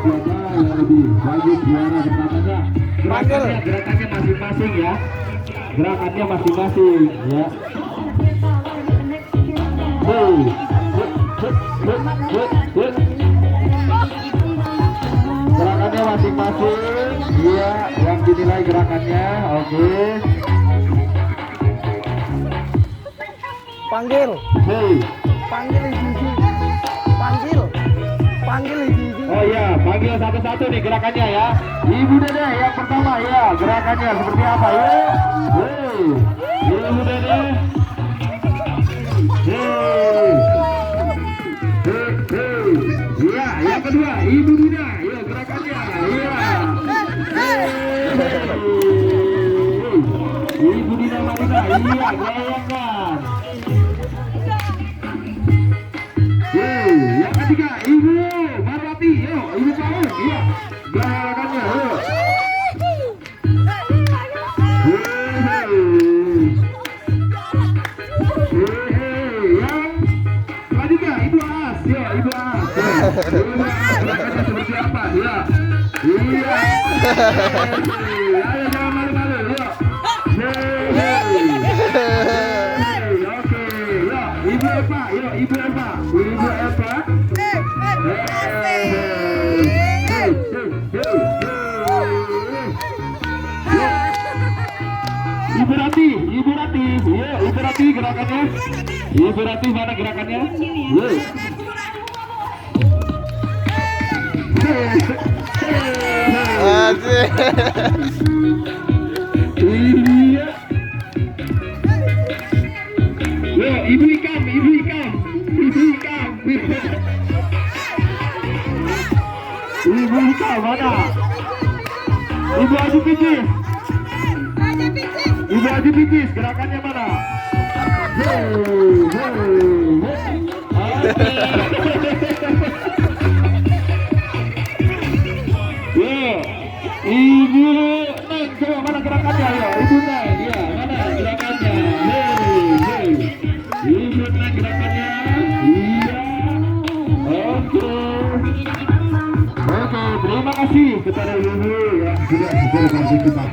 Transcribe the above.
siapa yang lebih bagus juara pertamanya. Gerakannya masing-masing ya. Gerakannya masing-masing ya. Gerakannya masing-masing ya, yang dinilai gerakannya. Oke. Panggil. Hey. Panggil Gigi. Panggil Gigi. Oh iya, panggil satu-satu nih gerakannya ya. Ibu Dede yang pertama ya, gerakannya seperti apa ya? Hey. Ibu Dede. Hey. Hey. Iya, yang kedua Ibu Dina. Ya, gerakannya. Iya. Hey. Ibu Dina Marina. Iya, goyangkan. Yang ketiga Ibu Marwati, yuk Ibu Paul, iya gerakannya, yuk. Yang selanjutnya Ibu As, yuk Ibu As, Ibu As gerakannya seperti apa, ya. Iya. Ayo jangan malu-malu, yuk. Oke, yuk Ibu Eva, yuk Ibu Eva. Ibu Eva. Ibu Rati, Ibu Rati, ya Ibu Rati gerakannya. Ibu Rati mana gerakannya? Asik. Iya. Yo, Ibu Ikam, Ibu Ikam, Ibu Ikam. Ibu Ikam mana? Ibu Haji Picis. Ibu Haji Picis, gerakannya mana? Yo, Ibu Neng, coba mana gerakannya ya? Ibu Neng, ya mana gerakannya? Ibu Neng gerakannya. Iya. Oke. Oke, terima kasih kepada Ibu yang sudah berpartisipasi.